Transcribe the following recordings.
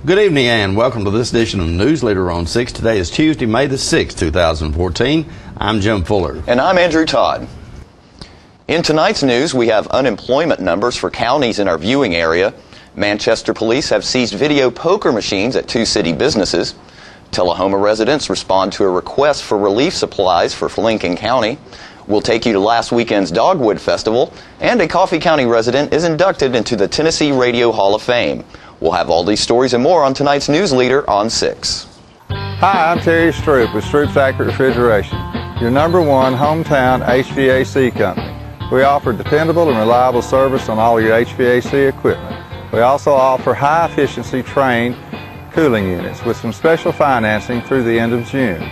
Good evening and welcome to this edition of Newsleader on 6. Today is Tuesday, May the 6th, 2014. I'm Jim Fuller. And I'm Andrew Todd. In tonight's news, we have unemployment numbers for counties in our viewing area. Manchester police have seized video poker machines at two city businesses. Tullahoma residents respond to a request for relief supplies for Lincoln County. We'll take you to last weekend's Dogwood Festival, and a Coffee County resident is inducted into the Tennessee Radio Hall of Fame. We'll have all these stories and more on tonight's Newsleader on 6. Hi, I'm Terry Stroop with Stroop's Accurate Refrigeration, your #1 hometown HVAC company. We offer dependable and reliable service on all your HVAC equipment. We also offer high-efficiency trained cooling units with some special financing through the end of June.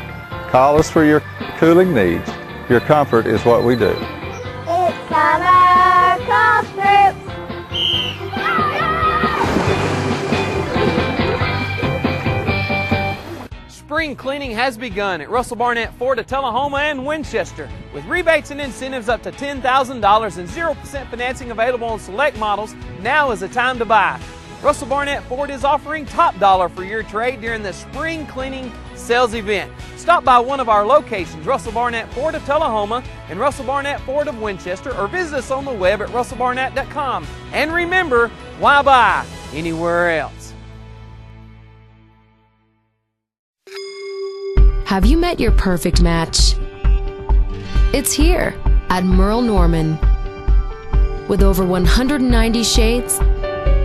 Call us for your cooling needs. Your comfort is what we do. It's summer, call Stroop. Spring cleaning has begun at Russell Barnett Ford of Tullahoma and Winchester. With rebates and incentives up to $10,000 and 0% financing available on select models, now is the time to buy. Russell Barnett Ford is offering top dollar for your trade during the spring cleaning sales event. Stop by one of our locations, Russell Barnett Ford of Tullahoma and Russell Barnett Ford of Winchester, or visit us on the web at russellbarnett.com. And remember, why buy anywhere else? Have you met your perfect match? It's here at Merle Norman. With over 190 shades,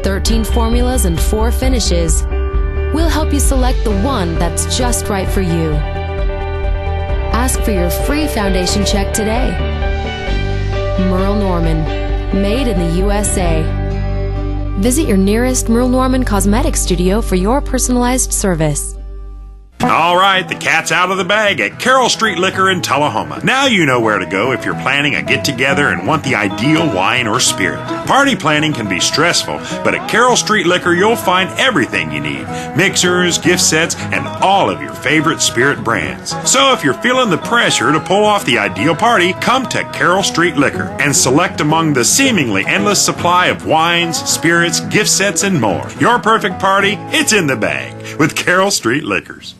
13 formulas, and 4 finishes, we'll help you select the one that's just right for you. Ask for your free foundation check today. Merle Norman, made in the USA. Visit your nearest Merle Norman Cosmetics studio for your personalized service. All right, the cat's out of the bag at Carroll Street Liquor in Tullahoma. Now you know where to go if you're planning a get-together and want the ideal wine or spirit. Party planning can be stressful, but at Carroll Street Liquor you'll find everything you need. Mixers, gift sets, and all of your favorite spirit brands. So if you're feeling the pressure to pull off the ideal party, come to Carroll Street Liquor and select among the seemingly endless supply of wines, spirits, gift sets, and more. Your perfect party, it's in the bag with Carroll Street Liquors.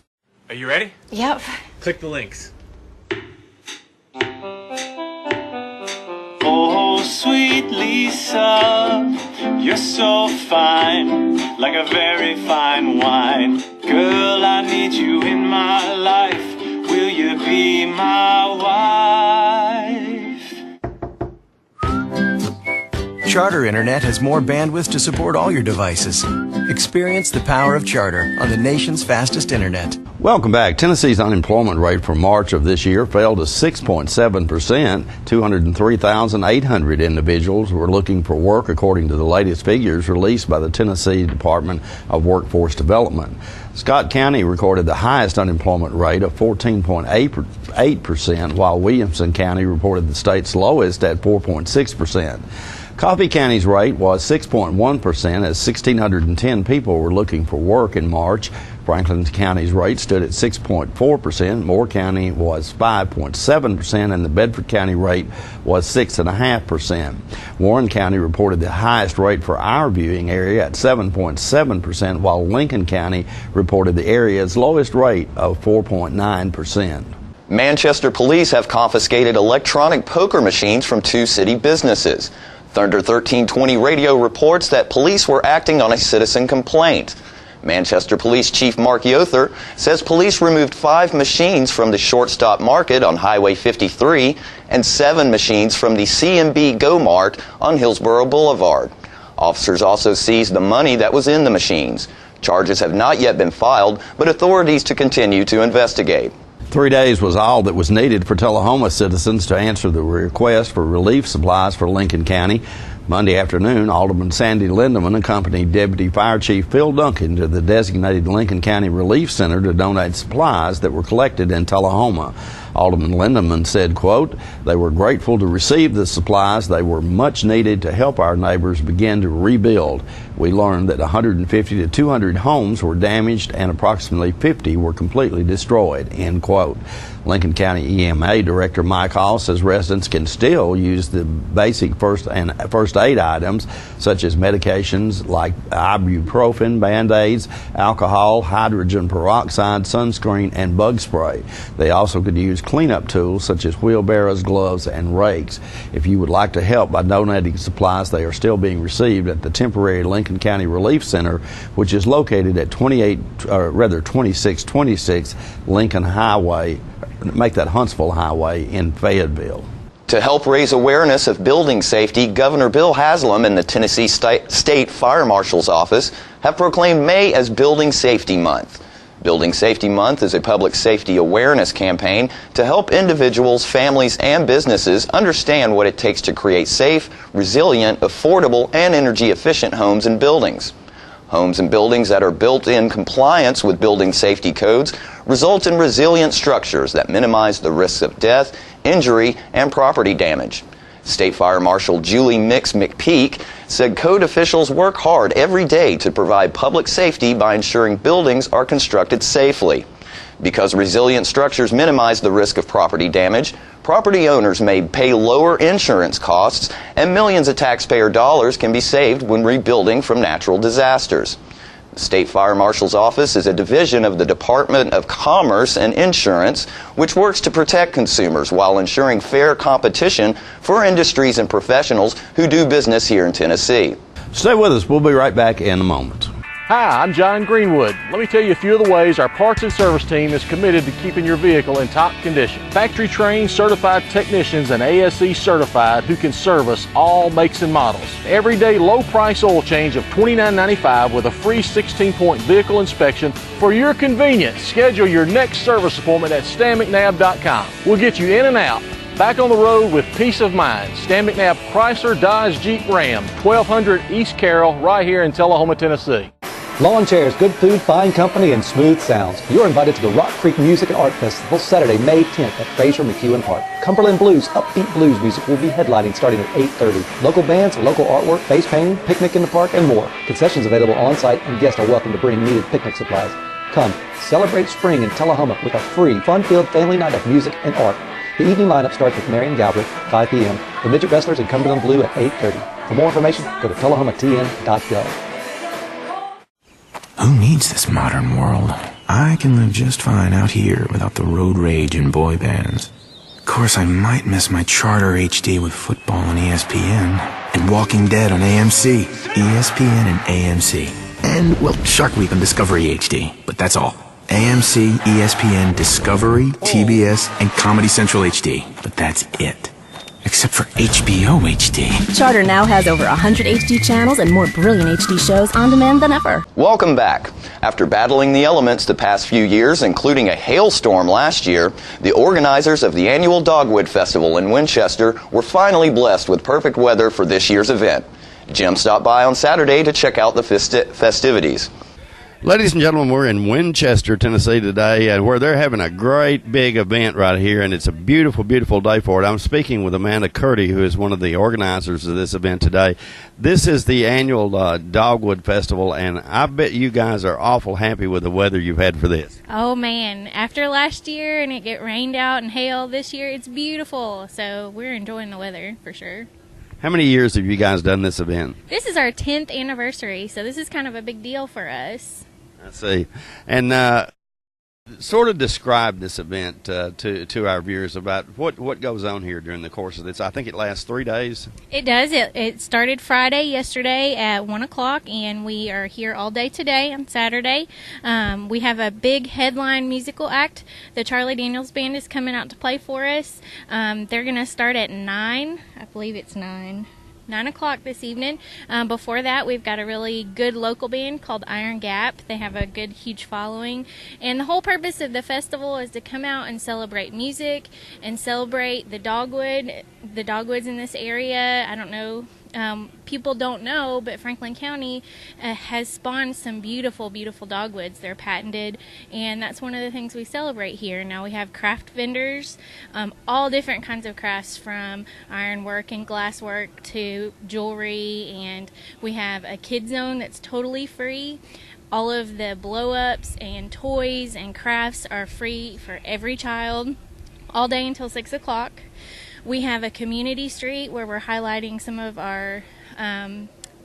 Are you ready? Yep. Click the links. Oh, sweet Lisa, you're so fine, like a very fine wine. Girl, I need you in my life. Will you be my wife? Charter Internet has more bandwidth to support all your devices. Experience the power of Charter on the nation's fastest internet. Welcome back. Tennessee's unemployment rate for March of this year fell to 6.7%. 203,800 individuals were looking for work, according to the latest figures released by the Tennessee Department of Workforce Development. Scott County recorded the highest unemployment rate of 14.8%, while Williamson County reported the state's lowest at 4.6%. Coffee County's rate was 6.1%, as 1,610 people were looking for work in March. Franklin County's rate stood at 6.4%, Moore County was 5.7%, and the Bedford County rate was 6.5%. Warren County reported the highest rate for our viewing area at 7.7%, while Lincoln County reported the area's lowest rate of 4.9%. Manchester police have confiscated electronic poker machines from two city businesses. Thunder 1320 Radio reports that police were acting on a citizen complaint. Manchester Police Chief Mark Yother says police removed 5 machines from the Shortstop Market on Highway 53 and 7 machines from the C&B Go Mart on Hillsborough Boulevard. Officers also seized the money that was in the machines. Charges have not yet been filed, but authorities to continue to investigate. 3 days was all that was needed for Tullahoma citizens to answer the request for relief supplies for Lincoln County. Monday afternoon, Alderman Sandy Lindeman accompanied Deputy Fire Chief Phil Duncan to the designated Lincoln County Relief Center to donate supplies that were collected in Tullahoma. Alderman Lindeman said, quote, "They were grateful to receive the supplies. They were much needed to help our neighbors begin to rebuild. We learned that 150 to 200 homes were damaged and approximately 50 were completely destroyed," end quote. Lincoln County EMA Director Mike Hall says residents can still use the basic first aid items such as medications like ibuprofen, Band-Aids, alcohol, hydrogen peroxide, sunscreen, and bug spray. They also could use cleanup tools such as wheelbarrows, gloves, and rakes. If you would like to help by donating supplies, they are still being received at the temporary Lincoln County Relief Center, which is located at 2626 Lincoln Highway. Make that Huntsville Highway in Fayetteville. To help raise awareness of building safety, Governor Bill Haslam and the Tennessee State Fire Marshal's Office have proclaimed May as Building Safety Month. Building Safety Month is a public safety awareness campaign to help individuals, families, and businesses understand what it takes to create safe, resilient, affordable, and energy-efficient homes and buildings. Homes and buildings that are built in compliance with building safety codes result in resilient structures that minimize the risks of death, injury, and property damage. State Fire Marshal Julie Mix McPeak said code officials work hard every day to provide public safety by ensuring buildings are constructed safely. Because resilient structures minimize the risk of property damage, property owners may pay lower insurance costs, and millions of taxpayer dollars can be saved when rebuilding from natural disasters. The State Fire Marshal's Office is a division of the Department of Commerce and Insurance, which works to protect consumers while ensuring fair competition for industries and professionals who do business here in Tennessee. Stay with us. We'll be right back in a moment. Hi, I'm John Greenwood. Let me tell you a few of the ways our parts and service team is committed to keeping your vehicle in top condition. Factory trained, certified technicians and ASE certified who can service all makes and models. Everyday low price oil change of $29.95 with a free 16-point vehicle inspection for your convenience. Schedule your next service appointment at StanMcNabb.com. We'll get you in and out, back on the road with peace of mind. Stan McNabb Chrysler, Dodge, Jeep, Ram, 1200 East Carroll, right here in Tullahoma, Tennessee. Lawn chairs, good food, fine company, and smooth sounds. You're invited to the Rock Creek Music and Art Festival Saturday, May 10th at Fraser McEwen Park. Cumberland Blues, upbeat blues music will be headlining starting at 8:30. Local bands, local artwork, face painting, picnic in the park, and more. Concessions available on-site, and guests are welcome to bring needed picnic supplies. Come, celebrate spring in Tullahoma with a free, fun-filled family night of music and art. The evening lineup starts with Marion Galbraith, 5 p.m. The Midget Wrestlers and Cumberland Blue at 8:30. For more information, go to tullahomatn.gov. Who needs this modern world? I can live just fine out here without the road rage and boy bands. Of course, I might miss my Charter HD with football on ESPN and Walking Dead on AMC. ESPN and AMC. And, well, Shark Week on Discovery HD. But that's all. AMC, ESPN, Discovery, TBS, and Comedy Central HD. But that's it. Except for HBO HD. Charter now has over 100 HD channels and more brilliant HD shows on demand than ever. Welcome back. After battling the elements the past few years, including a hailstorm last year, the organizers of the annual Dogwood Festival in Winchester were finally blessed with perfect weather for this year's event. Jim stopped by on Saturday to check out the festivities. Ladies and gentlemen, we're in Winchester, Tennessee today, where they're having a great big event right here, and it's a beautiful, beautiful day for it. I'm speaking with Amanda Curdy, who is one of the organizers of this event today. This is the annual Dogwood Festival, and I bet you guys are awful happy with the weather you've had for this. Oh, man. After last year and it get rained out and hail, this year it's beautiful, so we're enjoying the weather for sure. How many years have you guys done this event? This is our 10th anniversary, so this is kind of a big deal for us. I see. And sort of describe this event to our viewers about what goes on here during the course of this. I think it lasts 3 days. It does. It started Friday, yesterday at 1 o'clock, and we are here all day today on Saturday. We have a big headline musical act. The Charlie Daniels Band is coming out to play for us. They're going to start at 9. I believe it's 9 o'clock this evening. Before that, we've got a really good local band called Iron Gap. They have a good, huge following. And the whole purpose of the festival is to come out and celebrate music and celebrate the dogwoods in this area. I don't know people don't know, but Franklin County has spawned some beautiful, beautiful dogwoods. They're patented, and that's one of the things we celebrate here. Now we have craft vendors, all different kinds of crafts, from ironwork and glasswork to jewelry, and we have a kid zone that's totally free. All of the blow-ups and toys and crafts are free for every child all day until 6 o'clock. We have a community street where we're highlighting some of our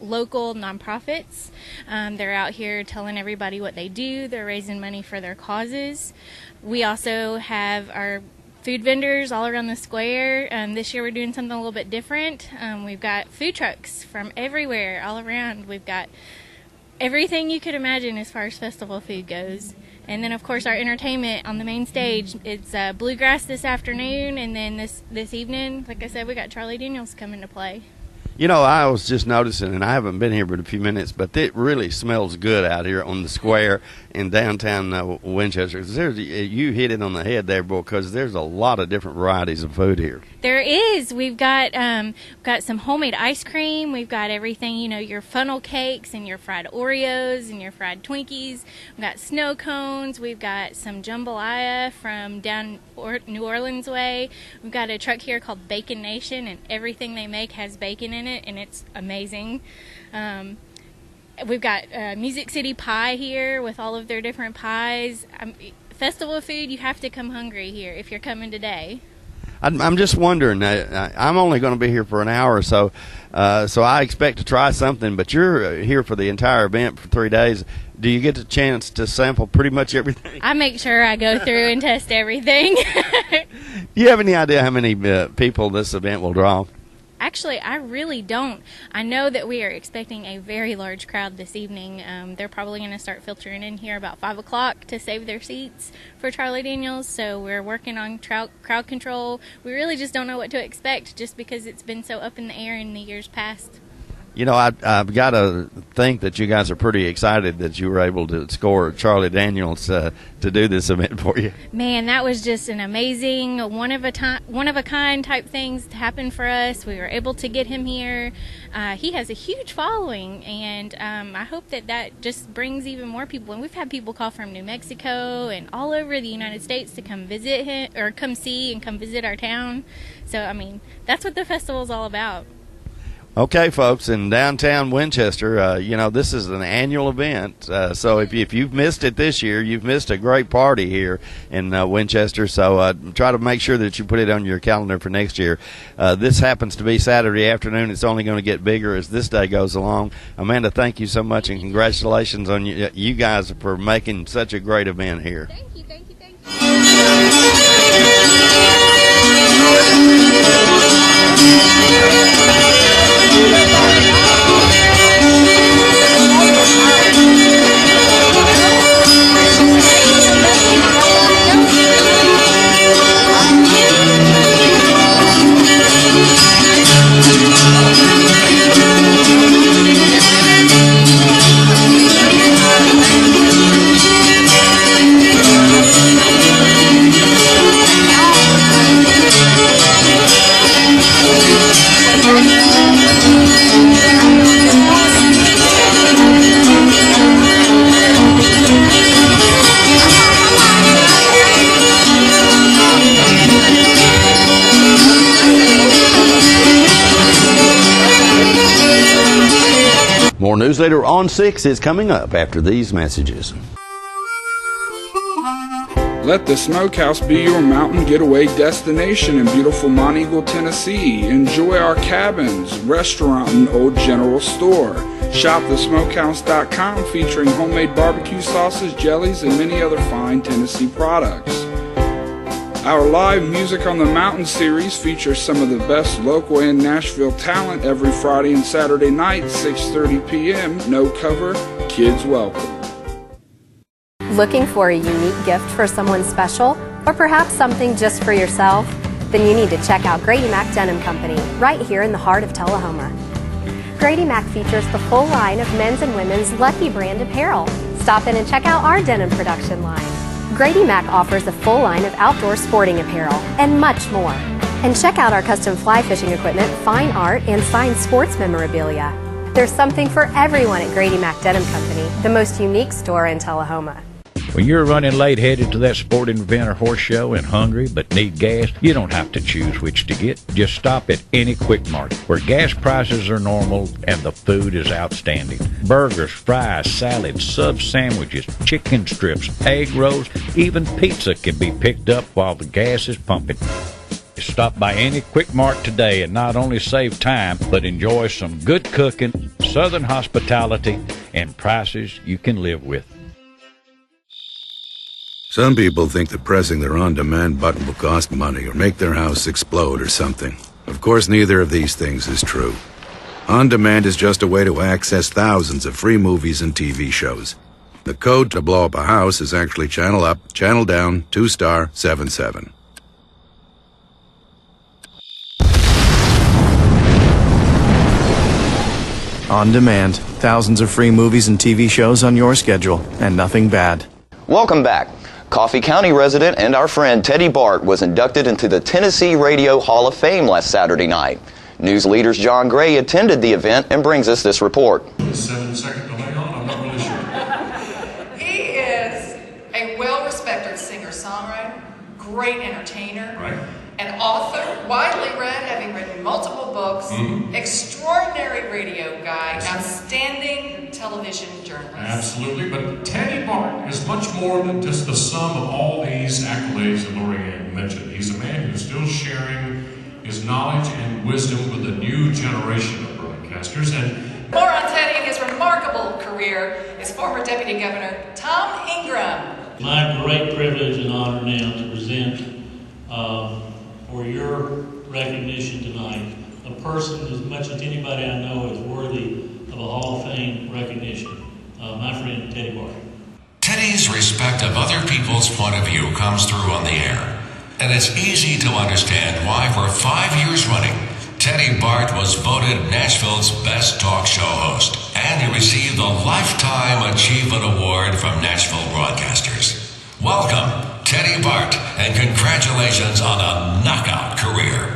local nonprofits. They're out here telling everybody what they do. They're raising money for their causes. We also have our food vendors all around the square. This year we're doing something a little bit different. We've got food trucks from everywhere, all around. We've got everything you could imagine as far as festival food goes. And then, of course, our entertainment on the main stage. It's bluegrass this afternoon, and then this evening, like I said, we got Charlie Daniels coming to play. You know, I was just noticing, and I haven't been here but a few minutes, but it really smells good out here on the square in downtown Winchester. You hit it on the head there, because there's a lot of different varieties of food here. There is. We've got some homemade ice cream. We've got everything, your funnel cakes and your fried Oreos and your fried Twinkies. We've got snow cones. We've got some jambalaya from down New Orleans way. We've got a truck here called Bacon Nation, and everything they make has bacon in it, and it's amazing. We've got Music City Pie here with all of their different pies. Festival food, you have to come hungry here if you're coming today. I'm just wondering, I'm only going to be here for an hour or so, so I expect to try something, but you're here for the entire event for 3 days. Do you get the chance to sample pretty much everything? I make sure I go through and test everything. Do you have any idea how many people this event will draw? Actually, I really don't. I know that we are expecting a very large crowd this evening. They're probably going to start filtering in here about 5 o'clock to save their seats for Charlie Daniels, so we're working on crowd control. We really just don't know what to expect, just because it's been so up in the air in the years past. You know, I've got to think that you guys are pretty excited that you were able to score Charlie Daniels to do this event for you. Man, that was just an amazing, one of a kind type things to happen for us. We were able to get him here. He has a huge following, and I hope that just brings even more people. And we've had people call from New Mexico and all over the United States to come visit him, or come see and come visit our town. So, I mean, that's what the festival is all about. Okay, folks, in downtown Winchester, this is an annual event. So if you've missed it this year, you've missed a great party here in Winchester. So try to make sure that you put it on your calendar for next year. This happens to be Saturday afternoon. It's only going to get bigger as this day goes along. Amanda, thank you so much, and congratulations on you guys for making such a great event here. Thank you. More Newsleader on 6 is coming up after these messages. Let the Smokehouse be your mountain getaway destination in beautiful Monteagle, Tennessee. Enjoy our cabins, restaurant, and old general store. Shop thesmokehouse.com, featuring homemade barbecue sauces, jellies, and many other fine Tennessee products. Our live Music on the Mountain series features some of the best local and Nashville talent every Friday and Saturday night, 6:30 p.m. No cover, kids welcome. Looking for a unique gift for someone special, or perhaps something just for yourself? Then you need to check out Grady Mac Denim Company, right here in the heart of Tullahoma. Grady Mac features the full line of men's and women's Lucky brand apparel. Stop in and check out our denim production line. Grady Mac offers a full line of outdoor sporting apparel and much more. And check out our custom fly fishing equipment, fine art, and signed sports memorabilia. There's something for everyone at Grady Mac Denim Company, the most unique store in Tullahoma. When you're running late headed to that sporting event or horse show and hungry but need gas, you don't have to choose which to get. Just stop at any Quick Mart where gas prices are normal and the food is outstanding. Burgers, fries, salads, sub sandwiches, chicken strips, egg rolls, even pizza can be picked up while the gas is pumping. Stop by any Quick Mart today and not only save time, but enjoy some good cooking, southern hospitality, and prices you can live with. Some people think that pressing their on-demand button will cost money or make their house explode or something. Of course, neither of these things is true. On-demand is just a way to access thousands of free movies and TV shows. The code to blow up a house is actually channel up, channel down, 2*77. On demand, thousands of free movies and TV shows on your schedule, and nothing bad. Welcome back. Coffee County resident and our friend Teddy Bart was inducted into the Tennessee Radio Hall of Fame last Saturday night. Newsleader's John Gray attended the event and brings us this report. 7-second delay on, I'm not really sure. He is a well-respected singer-songwriter, great entertainer, an author, widely read, having written multiple books, extraordinary radio guy, outstanding television journalist. Absolutely, but Teddy Bart is much more than just the sum of all these accolades that Lorianne mentioned. He's a man who's still sharing his knowledge and wisdom with a new generation of broadcasters. And more on Teddy and his remarkable career is former Deputy Governor Tom Ingram. My great privilege and honor now to present for your recognition tonight a person as much as anybody I know is worthy of a Hall of Fame recognition, my friend Teddy Bart. Teddy's respect of other people's point of view comes through on the air, and it's easy to understand why for 5 years running, Teddy Bart was voted Nashville's best talk show host, and he received the Lifetime Achievement Award from Nashville Broadcasters. Welcome, Teddy Bart, and congratulations on a knockout career.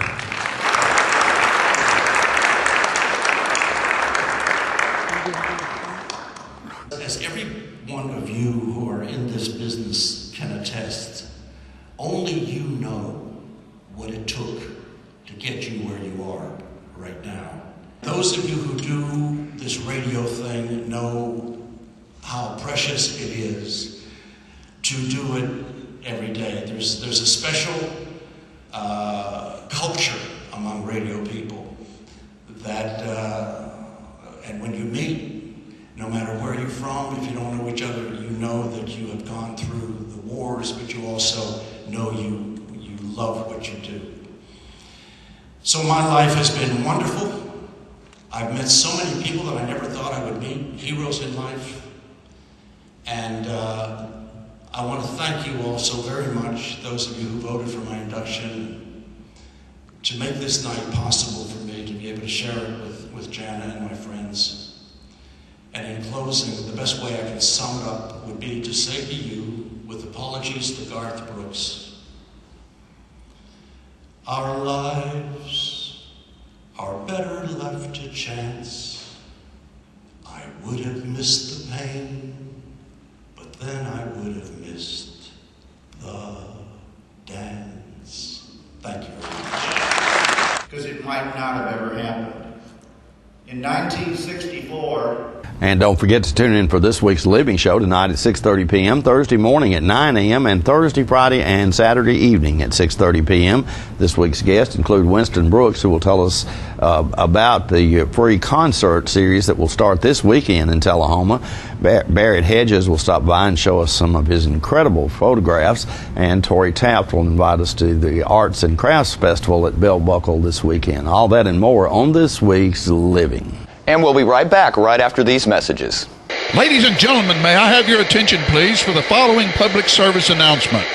As every one of you who are in this business can attest, only you know what it took to get you where you are right now. Those of you who do this radio thing know how precious it is to do it every day. There's a special culture among radio people that, and when you meet, no matter where you're from, if you don't know each other, you know that you have gone through the wars, but you also know you love what you do. So my life has been wonderful. I've met so many people that I never thought I would meet, heroes in life. And I want to thank you all so very much, those of you who voted for my induction, to make this night possible for me to be able to share it with Jana and my friends. And in closing, the best way I can sum it up would be to say to you, with apologies to Garth Brooks, our lives are better left to chance. I would have missed the pain, but then I would have missed the dance. Thank you very much. Because it might not have ever happened. In 1964, and don't forget to tune in for this week's Living Show tonight at 6:30 p.m., Thursday morning at 9 a.m., and Thursday, Friday, and Saturday evening at 6:30 p.m. This week's guests include Winston Brooks, who will tell us about the free concert series that will start this weekend in Tullahoma. Barrett Hedges will stop by and show us some of his incredible photographs, and Tori Taft will invite us to the Arts and Crafts Festival at Bell Buckle this weekend. All that and more on this week's Living. And we'll be right back right after these messages. Ladies and gentlemen, may I have your attention, please, for the following public service announcement.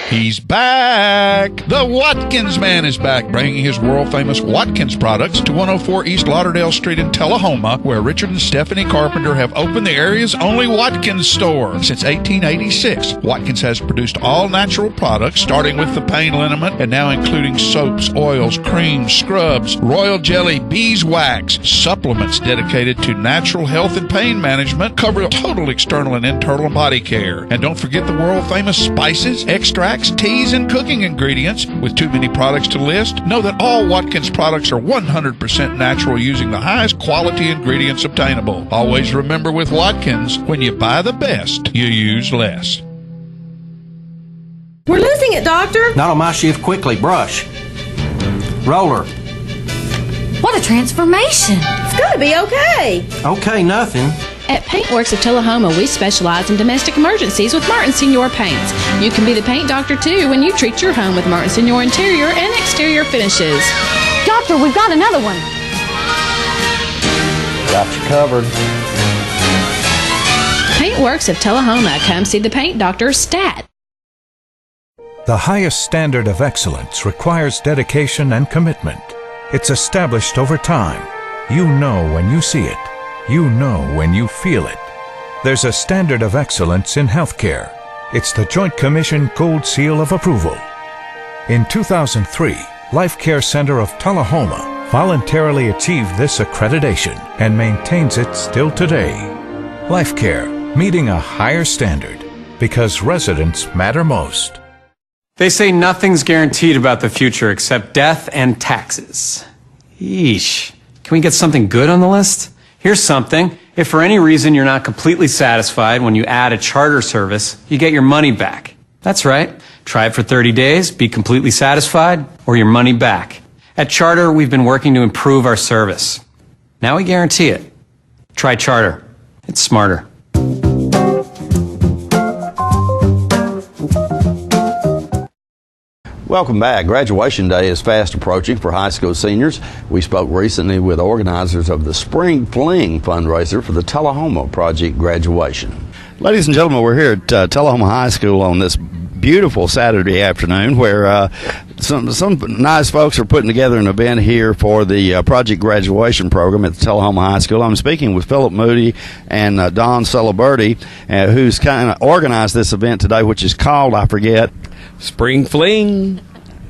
He's back! The Watkins Man is back, bringing his world-famous Watkins products to 104 East Lauderdale Street in Tullahoma, where Richard and Stephanie Carpenter have opened the area's only Watkins store. Since 1886, Watkins has produced all-natural products, starting with the pain liniment and now including soaps, oils, creams, scrubs, royal jelly, beeswax, supplements dedicated to natural health and pain management, cover total external and internal body care. And don't forget the world-famous spices, extracts, teas, and cooking ingredients. With too many products to list, know that all Watkins products are 100% natural using the highest quality ingredients obtainable. Always remember with Watkins, when you buy the best, you use less. We're losing it, Doctor. Not on my shift. Quickly, brush. Roller. What a transformation. It's going to be okay. Okay, nothing. At Paintworks of Tullahoma, we specialize in domestic emergencies with Martin Senior Paints. You can be the paint doctor, too, when you treat your home with Martin Senior interior and exterior finishes. Doctor, we've got another one. Got you covered. Paintworks of Tullahoma. Come see the paint doctor, Stat. The highest standard of excellence requires dedication and commitment. It's established over time. You know when you see it. You know when you feel it. There's a standard of excellence in healthcare. It's the Joint Commission Gold Seal of Approval. In 2003, Life Care Center of Tullahoma voluntarily achieved this accreditation and maintains it still today. Life Care, meeting a higher standard because residents matter most. They say nothing's guaranteed about the future except death and taxes. Yeesh. Can we get something good on the list? Here's something. If for any reason you're not completely satisfied when you add a charter service, you get your money back. That's right. Try it for 30 days, be completely satisfied, or your money back. At Charter, we've been working to improve our service. Now we guarantee it. Try Charter. It's smarter. Welcome back. Graduation day is fast approaching for high school seniors. We spoke recently with organizers of the Spring Fling fundraiser for the Tullahoma Project graduation. Ladies and gentlemen, we're here at Tullahoma High School on this beautiful Saturday afternoon where some nice folks are putting together an event here for the project graduation program at the Tullahoma High School. I'm speaking with Philip Moody and Don Celeberti, who's kind of organized this event today, which is called, I forget, Spring Fling.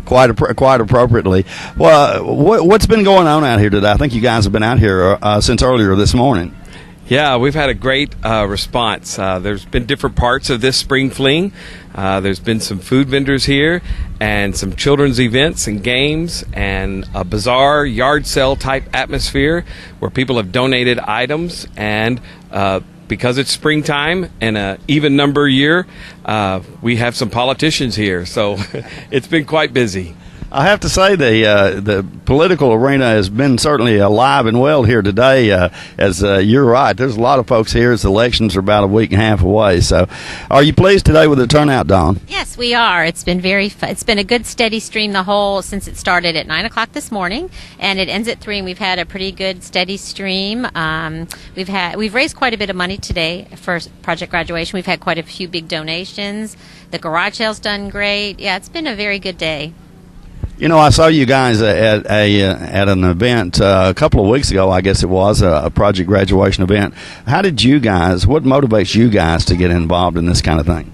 Quite appropriately. Well, what's been going on out here today? I think you guys have been out here since earlier this morning. Yeah, we've had a great response. There's been different parts of this Spring Fling. There's been some food vendors here and some children's events and games and a bazaar yard sale type atmosphere where people have donated items, and because it's springtime and an even number year, we have some politicians here, so it's been quite busy. I have to say the political arena has been certainly alive and well here today. As you're right, there's a lot of folks here as elections are about a week and a half away. So, are you pleased today with the turnout, Dawn? Yes, we are. It's been it's been a good steady stream since it started at 9 o'clock this morning, and it ends at 3. And we've had a pretty good steady stream. We've raised quite a bit of money today for project graduation. We've had quite a few big donations. The garage sale's done great. Yeah, it's been a very good day. You know, I saw you guys at an event a couple of weeks ago, I guess it was, a project graduation event. What motivates you guys to get involved in this kind of thing?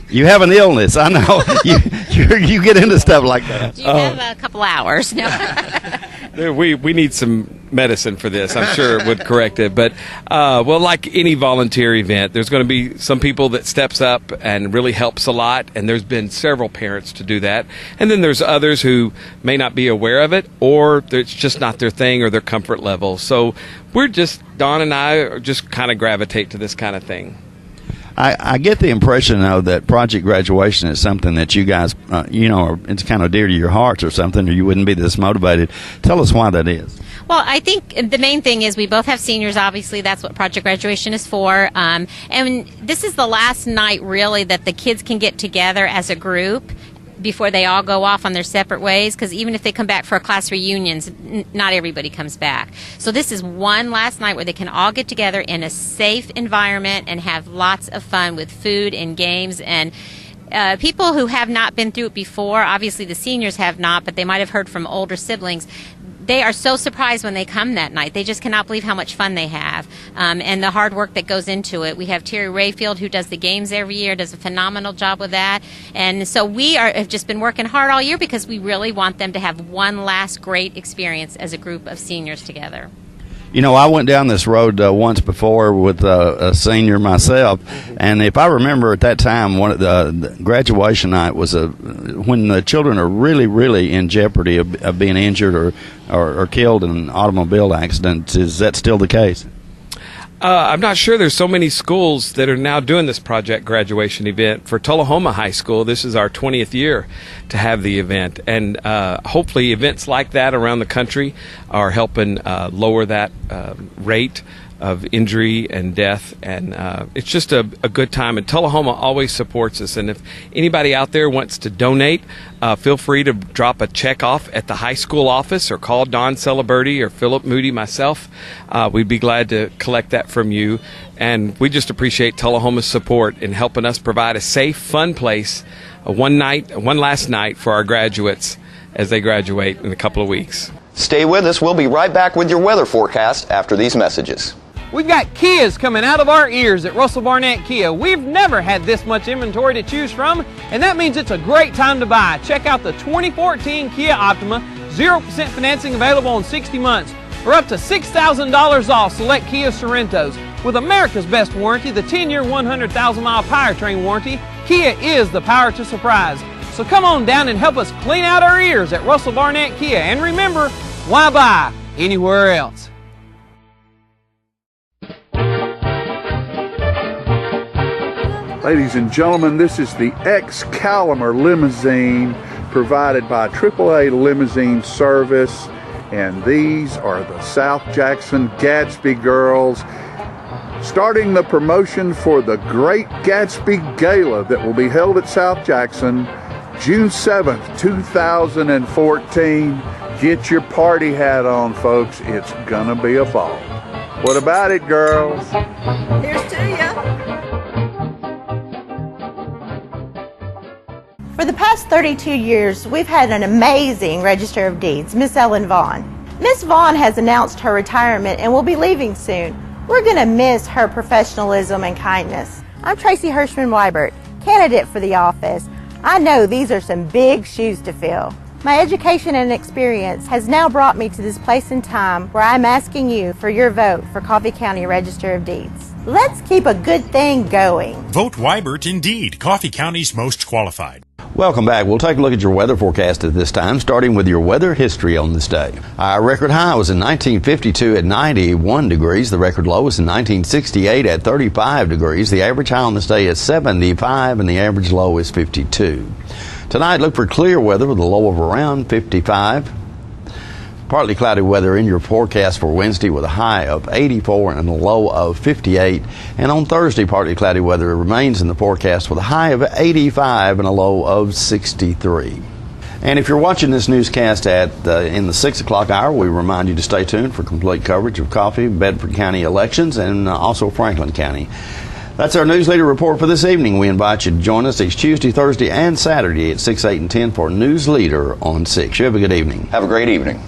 You have an illness, I know. You get into stuff like that. You have a couple hours. No. We need some medicine for this. I'm sure it would correct it. But, well, like any volunteer event, there's going to be some people that steps up and really helps a lot, and there's been several parents to do that. And then there's others who may not be aware of it, or it's just not their thing or their comfort level. So Dawn and I just kind of gravitate to this kind of thing. I get the impression, though, that project graduation is something that you guys, it's kind of dear to your hearts or something, or you wouldn't be this motivated. Tell us why that is. Well, I think the main thing is we both have seniors. Obviously, that's what project graduation is for. And this is the last night, really, that the kids can get together as a group before they all go off on their separate ways, because even if they come back for class reunions, not everybody comes back. So this is one last night where they can all get together in a safe environment and have lots of fun with food and games. And people who have not been through it before, obviously the seniors have not, but they might have heard from older siblings. They are so surprised when they come that night. They just cannot believe how much fun they have and the hard work that goes into it. We have Terry Rayfield, who does the games every year, does a phenomenal job with that. And so have just been working hard all year because we really want them to have one last great experience as a group of seniors together. You know, I went down this road once before with a senior myself, and if I remember at that time, one of the graduation night was when the children are really, really in jeopardy of being injured or killed in an automobile accident. Is that still the case? I'm not sure. There's so many schools that are now doing this project graduation event. For Tullahoma High School, this is our 20th year to have the event. And hopefully events like that around the country are helping lower that rate of injury and death. And it's just a good time. And Tullahoma always supports us. And if anybody out there wants to donate, feel free to drop a check off at the high school office or call Don Celeberti or Philip Moody, myself. We'd be glad to collect that from you. And we just appreciate Tullahoma's support in helping us provide a safe, fun place, one last night for our graduates as they graduate in a couple of weeks. Stay with us. We'll be right back with your weather forecast after these messages. We've got Kias coming out of our ears at Russell Barnett Kia. We've never had this much inventory to choose from, and that means it's a great time to buy. Check out the 2014 Kia Optima, 0% financing available in 60 months, or up to $6,000 off select Kia Sorrentos. With America's best warranty, the 10-year, 100,000-mile powertrain warranty, Kia is the power to surprise. So come on down and help us clean out our ears at Russell Barnett Kia. And remember, why buy anywhere else? Ladies and gentlemen, this is the Excalibur limousine provided by AAA Limousine Service, and these are the South Jackson Gadsby girls starting the promotion for the Great Gatsby Gala that will be held at South Jackson June 7th, 2014. Get your party hat on, folks. It's gonna be a ball. What about it, girls? Here's to ya. For the past 32 years, we've had an amazing Register of Deeds, Miss Ellen Vaughn. Miss Vaughn has announced her retirement and will be leaving soon. We're going to miss her professionalism and kindness. I'm Tracy Hirschman-Weibert, candidate for the office. I know these are some big shoes to fill. My education and experience has now brought me to this place and time where I'm asking you for your vote for Coffee County Register of Deeds. Let's keep a good thing going. Vote Weibert indeed, Coffee County's most qualified. Welcome back. We'll take a look at your weather forecast at this time, starting with your weather history on this day. Our record high was in 1952 at 91 degrees. The record low was in 1968 at 35 degrees. The average high on this day is 75, and the average low is 52. Tonight, look for clear weather with a low of around 55. Partly cloudy weather in your forecast for Wednesday with a high of 84 and a low of 58. And on Thursday, partly cloudy weather remains in the forecast with a high of 85 and a low of 63. And if you're watching this newscast in the 6 o'clock hour, we remind you to stay tuned for complete coverage of Coffee, Bedford County elections, and also Franklin County. That's our Newsleader report for this evening. We invite you to join us each Tuesday, Thursday, and Saturday at 6, 8, and 10 for Newsleader on 6. You have a good evening. Have a great evening.